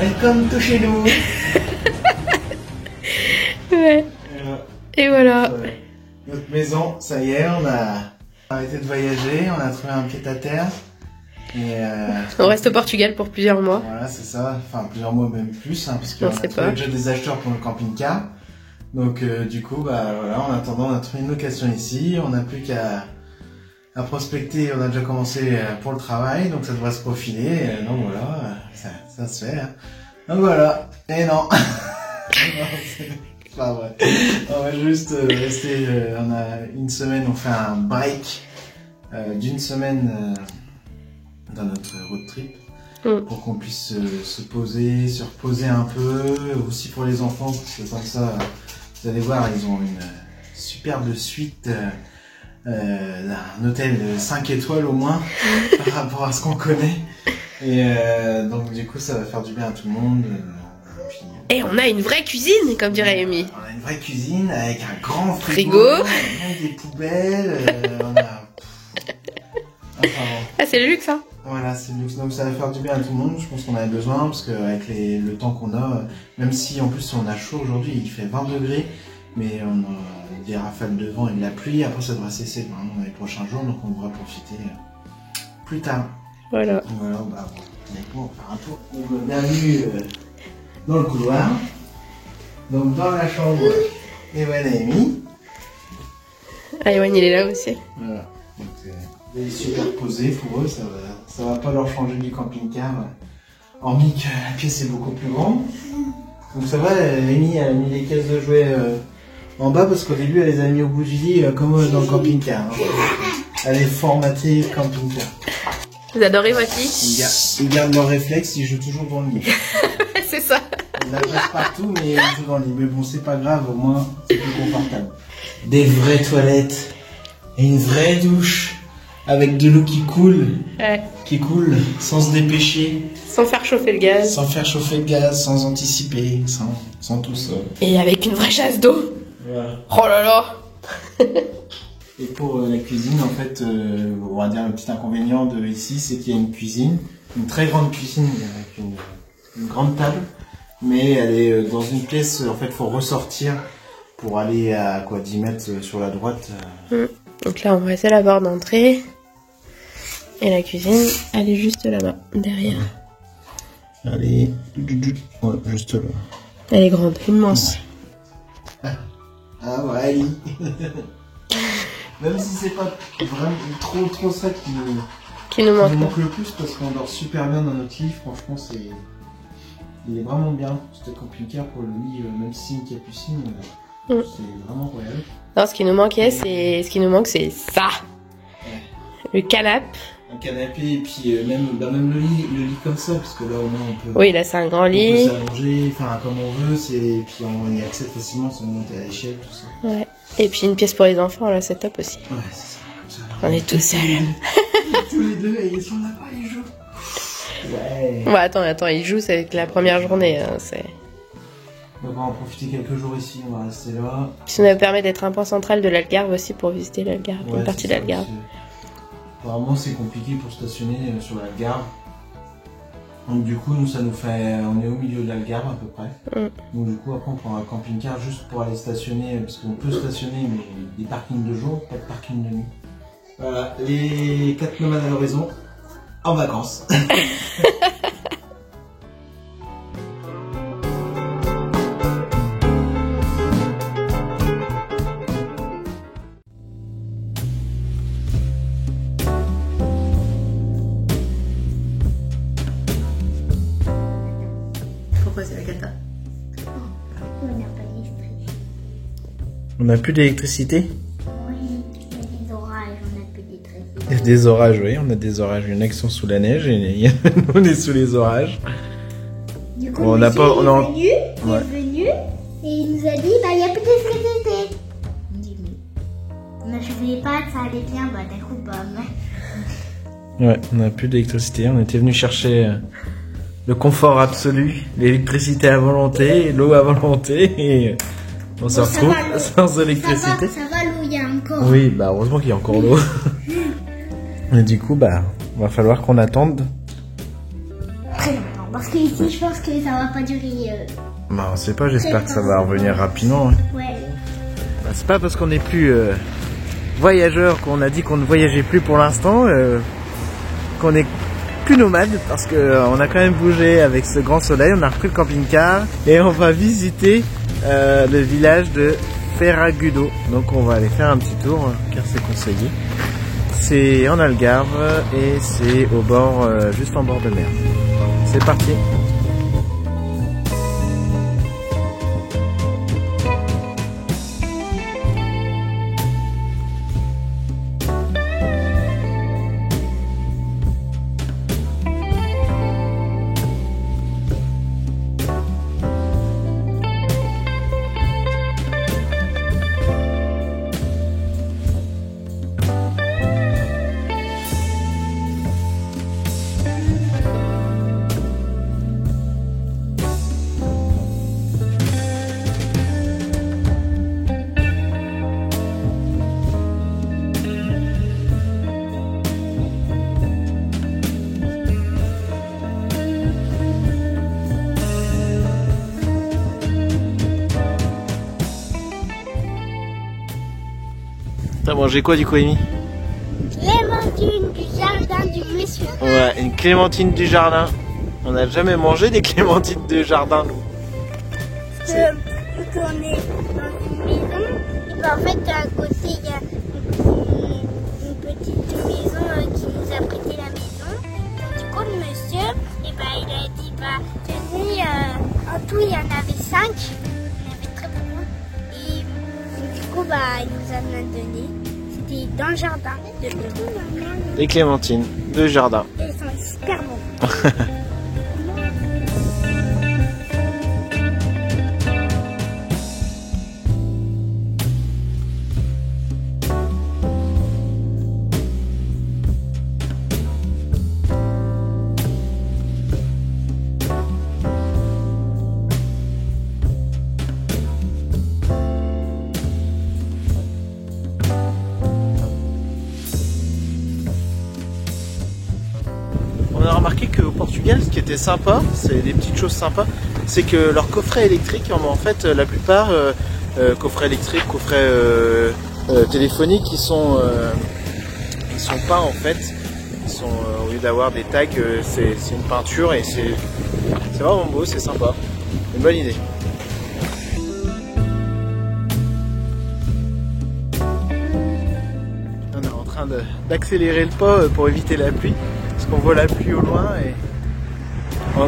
Welcome to chez nous. Ouais. Et voilà. Notre maison, ça y est, on a arrêté de voyager, on a trouvé un pied-à-terre. On reste au Portugal pour plusieurs mois. Voilà, c'est ça. Enfin, plusieurs mois, même plus, hein, parce qu'on a trouvé déjà des acheteurs pour le camping-car. Donc, du coup, bah voilà, en attendant, on a trouvé une location ici. On n'a plus qu'à prospecter. On a déjà commencé pour le travail, donc ça devrait se profiler. Donc voilà, ça se fait. Hein. Donc voilà. Et non. C'est pas vrai. On va juste rester. On a une semaine, on fait un break d'une semaine dans notre road trip pour qu'on puisse se poser, se reposer un peu. Aussi pour les enfants, parce que comme ça, vous allez voir, ils ont une superbe suite. Un hôtel 5 étoiles au moins par rapport à ce qu'on connaît. Et donc du coup, ça va faire du bien à tout le monde. Et on a une vraie cuisine, comme dirait Amy. On a une vraie cuisine avec un grand frigo. Avec des poubelles. On a... Enfin, bon. Ah, c'est le luxe, hein. Voilà, c'est le luxe. Donc ça va faire du bien à tout le monde. Je pense qu'on avait besoin parce qu'avec le temps qu'on a, même si en plus on a chaud aujourd'hui, il fait 20 degrés, mais on a des rafales de vent et de la pluie. Après, ça devrait cesser vraiment dans les prochains jours, donc on devra profiter plus tard. Voilà. Voilà, bah bon, on va faire un tour. Donc, bienvenue dans le couloir. Donc dans la chambre, Ewan et Amy. Ah, Ewan, il est là aussi. Voilà. Donc il est super posé pour eux, ça va pas leur changer du camping-car. Hormis que la pièce est beaucoup plus grande. Donc ça va, Amy a mis les caisses de jouets en bas parce qu'au début elle les a mis au bout du lit comme dans le camping-car. Hein. Elle est formatée camping-car. Vous adorez votre lit? Ils gardent leur réflexe, ils jouent toujours dans le lit. C'est ça. Ils la passent partout mais ils jouent dans le lit. Mais bon, c'est pas grave, au moins c'est plus confortable. Des vraies toilettes et une vraie douche avec de l'eau qui coule. Ouais. Qui coule sans se dépêcher. Sans faire chauffer le gaz. Sans faire chauffer le gaz, sans anticiper, sans tout ça. Et avec une vraie chasse d'eau. Voilà. Oh là là. Et pour la cuisine, en fait, on va dire le petit inconvénient de ici, c'est qu'il y a une cuisine, une très grande cuisine avec une grande table, mais elle est dans une pièce, en fait, il faut ressortir pour aller à quoi 10 mètres sur la droite. Donc là, on va rester à la barre d'entrée. Et la cuisine, elle est juste là-bas, derrière. Elle est ouais, juste là. Elle est grande, immense. Ouais. Ah ouais. Même si c'est pas vraiment trop ça qui nous manque le plus, parce qu'on dort super bien dans notre lit, franchement il est vraiment bien, ce camping-car pour le lit, même si c'est une capucine, c'est vraiment royal. Non, ce qui nous manque c'est ça. Ouais. Le canapé. Un canapé et puis même le lit comme ça, parce que là au moins on peut... Oui, là c'est un grand lit. On peut s'allonger, enfin comme on veut, et puis on y accède facilement sans monter à l'échelle, tout ça. Ouais. Et puis une pièce pour les enfants, là c'est top aussi. Ouais, c'est ça, comme ça. On est tous seuls. Tous les deux, et ils sont là-bas, ils jouent. Ouais. Ouais, attends, ils jouent, c'est la première journée. Hein, on va en profiter quelques jours ici, on va rester là. Ça nous permet d'être un point central de l'Algarve aussi pour visiter l'Algarve, une partie de l'Algarve. Apparemment c'est compliqué pour stationner sur l'Algarve. Donc du coup nous ça nous fait, on est au milieu de l'Algarve à peu près. Donc du coup après on prend un camping-car juste pour aller stationner, parce qu'on peut stationner mais des parkings de jour, pas de parking de nuit. Voilà, les 4 nomades à l'horizon, en vacances. Pourquoi c'est la cata? On n'a plus d'électricité? Oui, il y a des orages, on n'a plus d'électricité. Il y a des orages, oui, on a des orages. Il y en a qui sont sous la neige et on est sous les orages. Du coup, on n'a pas. On a... il est venu et il nous a dit bah il n'y a plus d'électricité. On dit mais je ne savais pas que ça allait bien, bah d'un coup bah mais... Ouais, on n'a plus d'électricité. On était venu chercher le confort absolu, l'électricité à volonté, l'eau à volonté et on se retrouve sans électricité. Ça va l'eau, il y a encore. Oui, bah heureusement qu'il y a encore l'eau. Et du coup, bah, va falloir qu'on attende. Très longtemps, parce que ici, je pense que ça va pas durer. Bah, on sait pas, j'espère que ça va revenir rapidement. Hein. Ouais. Bah, c'est pas parce qu'on n'est plus voyageurs qu'on a dit qu'on ne voyageait plus pour l'instant, qu'on est plus nomade, parce qu'on a quand même bougé avec ce grand soleil. On a repris le camping-car et on va visiter le village de Ferragudo. Donc on va aller faire un petit tour car c'est conseillé. C'est en Algarve et c'est au bord, juste en bord de mer. C'est parti. T'as mangé quoi du coup, Amy? Clémentine du jardin du monsieur. Ouais, une clémentine du jardin. On n'a jamais mangé des clémentines de jardin, nous. Parce qu'on est dans une maison, et ben, en fait à côté il y a une petite maison qui nous a prêté la maison. Donc, du coup le monsieur, et ben, il a dit bah tenez, en tout il y en avait 5, il y en avait très beaucoup. Et du coup bah il nous en a donné. C'était dans le jardin. Des clémentines de jardin. Et ils sont super bons. On a remarqué qu'au Portugal, ce qui était sympa, c'est des petites choses sympas, c'est que leurs coffrets électriques, en fait, la plupart, coffrets électriques, coffrets téléphoniques, ils sont peints en fait. Ils sont, au lieu d'avoir des tags, c'est une peinture et c'est vraiment beau, c'est sympa. Une bonne idée. On est en train d'accélérer le pas pour éviter la pluie. Parce qu'on voit la pluie au loin et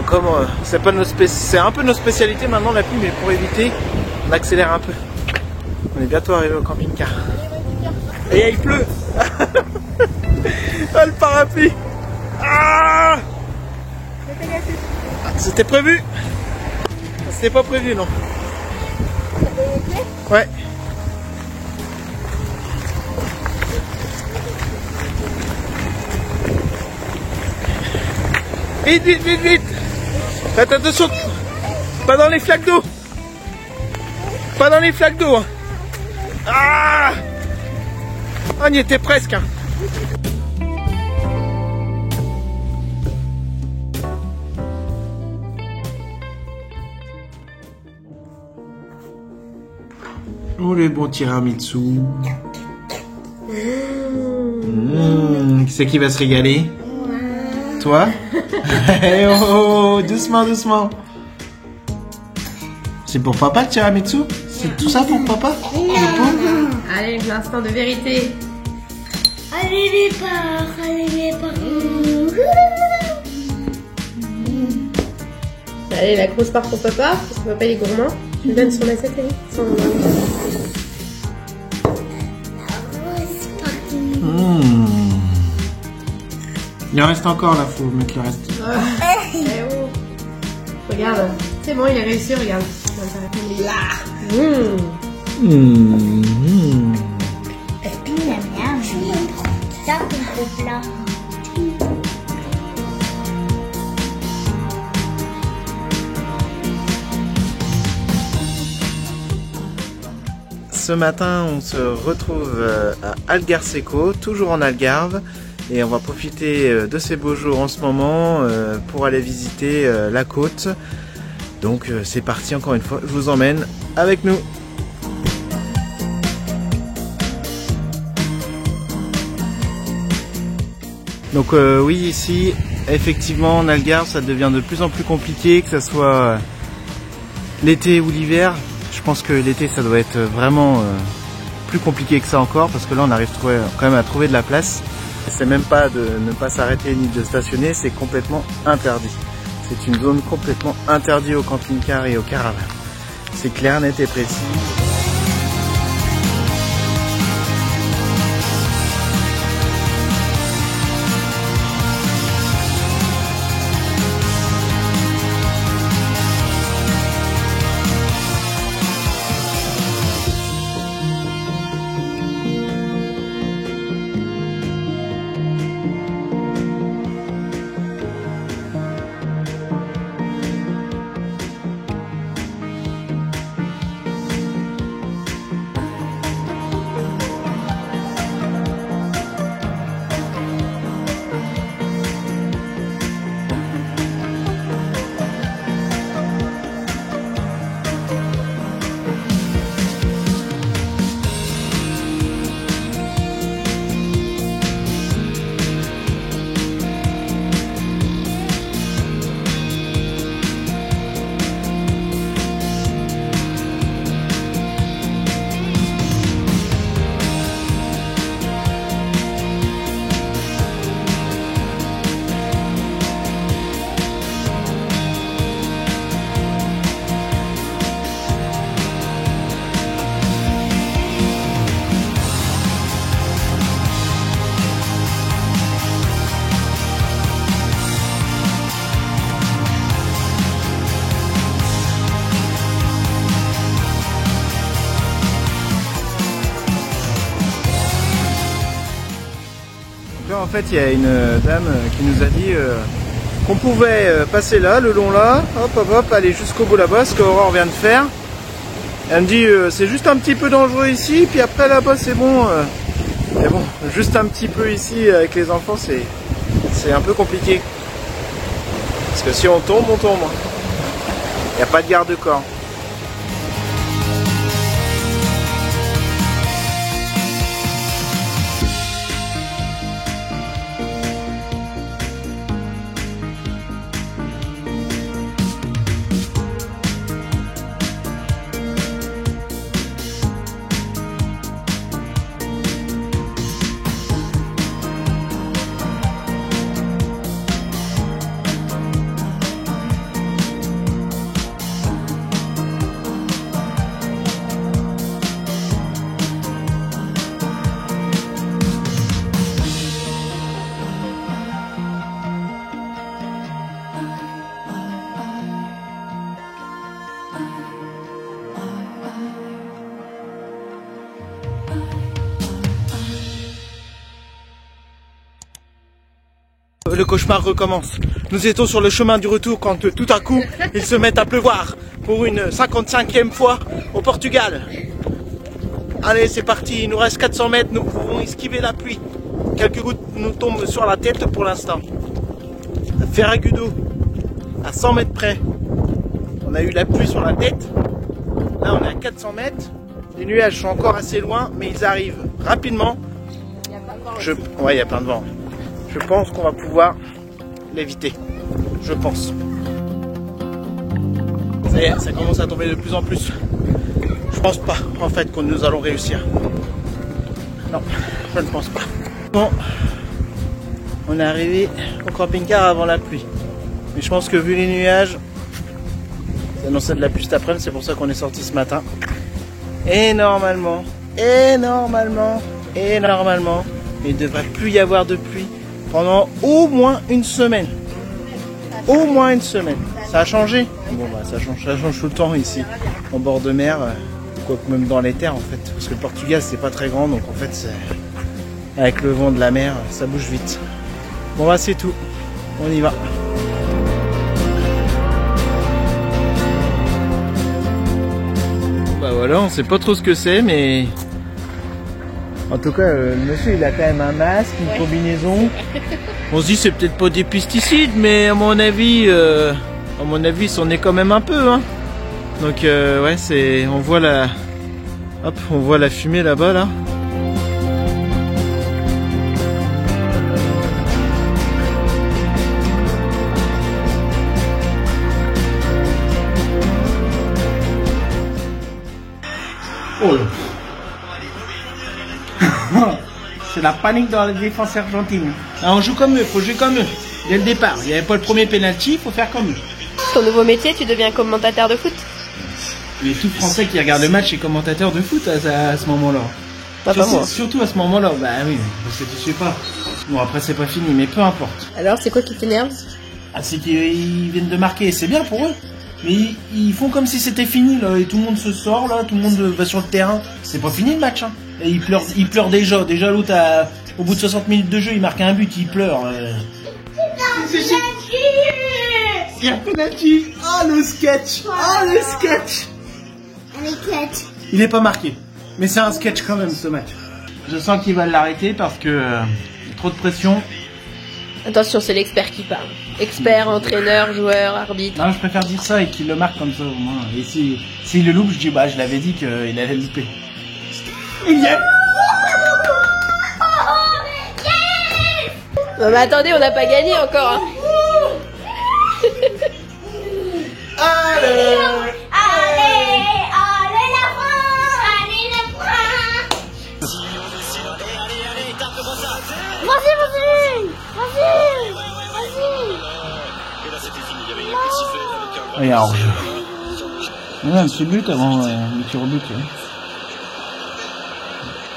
comme c'est un peu notre spécialité maintenant la pluie, mais pour éviter on accélère un peu. On est bientôt arrivé au camping-car. Et il pleut. Ah, le parapluie. Ah, c'était prévu. C'était pas prévu, non. Ouais. Vite, vite, vite, vite. Faites attention. Pas dans les flaques d'eau. Pas dans les flaques d'eau. Hein. Ah, on y était presque. Hein. Oh, les bons tiramisu. Qui c'est qui va se régaler? Toi? Hey, oh, doucement, doucement. C'est pour papa le tiramisu? C'est tout ça pour papa? Allez, l'instant de vérité. Allez les parts, allez les parts. Allez, la grosse part pour papa, parce que papa il est gourmand. Tu lui donnes son assiette, allez. Il en reste encore là, faut mettre le reste. Regarde, c'est bon, il a réussi, regarde. Il est là. Et puis la mienne, je vais prendre ça comme gros plat. Ce matin, on se retrouve à Algarseco, toujours en Algarve. Et on va profiter de ces beaux jours en ce moment pour aller visiter la côte. Donc c'est parti encore une fois, je vous emmène avec nous. Donc oui, ici, effectivement, en Algarve, ça devient de plus en plus compliqué, que ce soit l'été ou l'hiver. Je pense que l'été, ça doit être vraiment plus compliqué que ça encore, parce que là, on arrive quand même à trouver de la place. C'est même pas de ne pas s'arrêter ni de stationner, c'est complètement interdit. C'est une zone complètement interdite au camping-car et aux caravanes. C'est clair, net et précis. En fait, il y a une dame qui nous a dit qu'on pouvait passer là, le long là, hop hop hop, aller jusqu'au bout là-bas, ce qu'Aurore vient de faire. Elle me dit c'est juste un petit peu dangereux ici, puis après là-bas c'est bon. Mais bon, juste un petit peu ici avec les enfants, c'est un peu compliqué. Parce que si on tombe, on tombe. Il n'y a pas de garde-corps. Le cauchemar recommence. Nous étions sur le chemin du retour quand tout à coup, il se met à pleuvoir pour une 55e fois au Portugal. Allez, c'est parti, il nous reste 400 mètres, nous pouvons esquiver la pluie. Quelques gouttes nous tombent sur la tête pour l'instant. Ferragudo, à 100 mètres près, on a eu la pluie sur la tête. Là, on est à 400 mètres. Les nuages sont encore assez loin, mais ils arrivent rapidement. Ouais, il y a plein de vent. Je pense qu'on va pouvoir l'éviter. Je pense. Ça y est, ça commence à tomber de plus en plus. Je pense pas, en fait, que nous allons réussir. Non, je ne pense pas. Bon, on est arrivé au camping-car avant la pluie. Mais je pense que vu les nuages, ça annonçait de la pluie cet après-midi, c'est pour ça qu'on est sorti ce matin. Et normalement, il ne devrait plus y avoir de pluie pendant au moins une semaine. Au moins une semaine. Ça a changé? Bon bah ça change tout le temps ici, en bord de mer, quoique même dans les terres en fait. Parce que le Portugal c'est pas très grand, donc en fait avec le vent de la mer, ça bouge vite. Bon bah c'est tout, on y va. Bah voilà, on sait pas trop ce que c'est, mais En tout cas, le monsieur, il a quand même un masque, une combinaison. On se dit, c'est peut-être pas des pesticides, mais à mon avis, c'en est quand même un peu. Hein. Donc, ouais, on voit la fumée là-bas, là. Oh. C'est la panique dans la défense argentine. Alors on joue comme eux, il faut jouer comme eux. Dès le départ, il n'y avait pas le premier penalty, il faut faire comme eux. Ton nouveau métier, tu deviens commentateur de foot? Mais tout Français qui regarde le match est commentateur de foot à ce moment-là. Pas moi. Surtout à ce moment-là, bah oui, parce que tu sais pas. Bon après c'est pas fini, mais peu importe. Alors c'est quoi qui t'énerve? Ah c'est qu'ils viennent de marquer, c'est bien pour eux. Mais ils font comme si c'était fini là, et tout le monde se sort là, tout le monde va sur le terrain. C'est pas fini le match hein. Et ils pleurent déjà. Déjà l'autre au bout de 60 minutes de jeu, il marque un but, il pleure. Il y a penalty. Oh le sketch. Oh le sketch. Il est pas marqué. Mais c'est un sketch quand même ce match. Je sens qu'il va l'arrêter parce que trop de pression. Attention, c'est l'expert qui parle. Expert, entraîneur, joueur, arbitre. Non, je préfère dire ça et qu'il le marque comme ça au moins. Et s'il le loupe, je dis bah je l'avais dit qu'il allait le louper. Il y est. Non mais attendez, on n'a pas gagné encore. Hein. Allez, la France! Allez, la France! Vas-y! Et alors, ouais, un petit but avant le tir au but.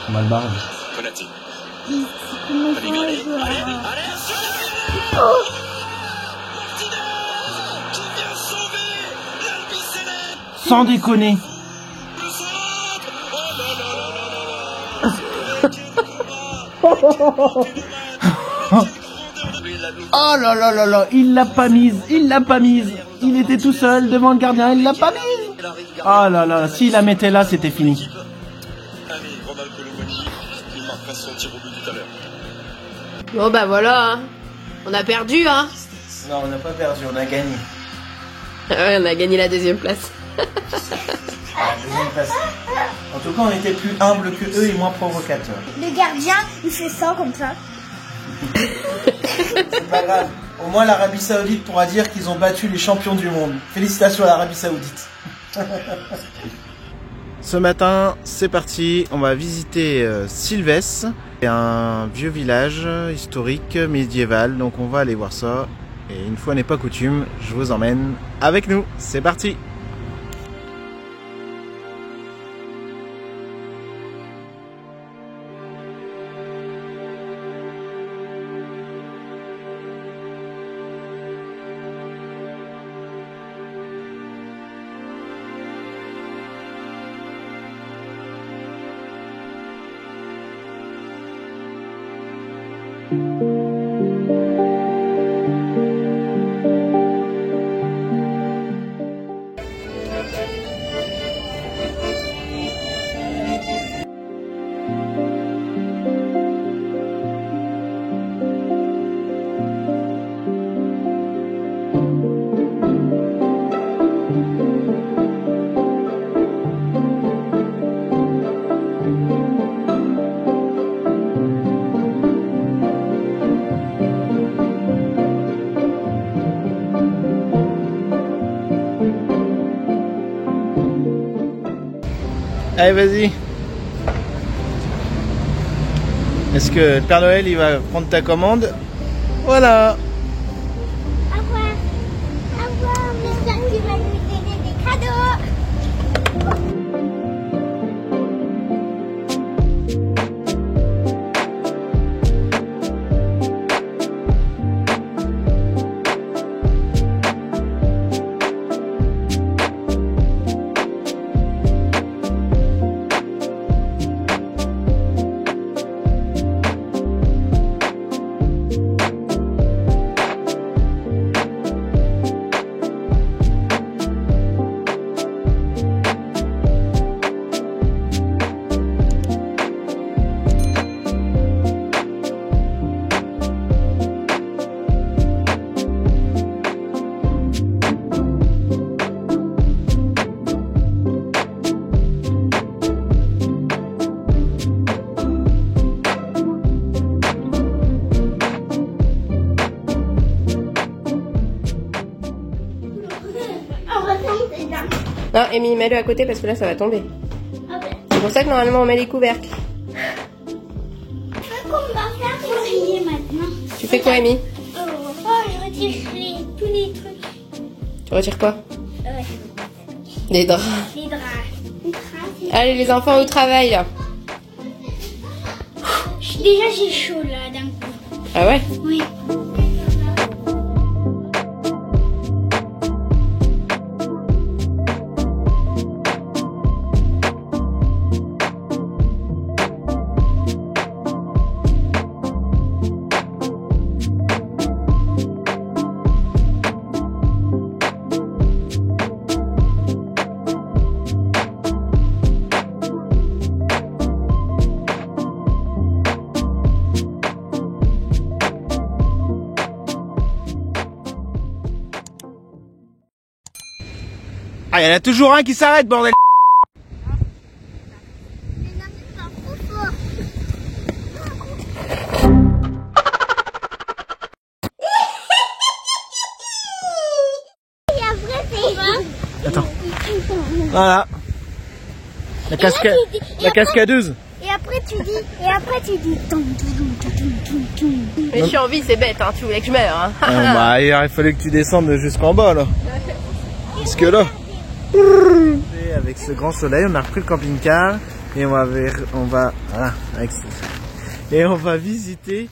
On va le barrer. Sans déconner. Oh là là là là, il l'a pas mise. Il était tout seul devant le gardien, il l'a pas mise. Oh là là, s'il la mettait là, c'était fini. Bon bah voilà, hein. On a perdu hein. Non, on n'a pas perdu, on a gagné. Ouais, on a gagné la deuxième place. La deuxième place. En tout cas, on était plus humbles que eux et moins provocateurs. Le gardien, il fait ça comme ça. C'est pas grave. Au moins, l'Arabie Saoudite pourra dire qu'ils ont battu les champions du monde. Félicitations à l'Arabie Saoudite. Ce matin, c'est parti. On va visiter Silves. C'est un vieux village historique médiéval. Donc, on va aller voir ça. Et une fois n'est pas coutume, je vous emmène avec nous. C'est parti. Allez, vas-y. Est-ce que le Père Noël, il va prendre ta commande? Voilà. Au revoir, j'espère qu'il va nous donner des cadeaux. Non, Amy, mets-le à côté parce que là, ça va tomber. Ah ben. C'est pour ça que normalement, on met les couvercles. Qu'on va faire pour trier maintenant. Tu fais quoi, Amy? Je retire tous les trucs. Tu retires quoi? Ouais. Les draps. Les draps. Allez, les enfants au travail, là. Déjà, j'ai chaud, là, d'un coup. Ah ouais? Oui. Ah, il y en a toujours un qui s'arrête, bordel. Et après, c'est... Attends. Voilà. La cascadeuse. Et après, tu dis... Mais je suis en vie, c'est bête, hein. Tu voulais que je meure, hein. Bah, il aurait que tu descendes jusqu'en bas, là. Parce que là... Avec ce grand soleil, on a repris le camping-car et on va voilà, et on va visiter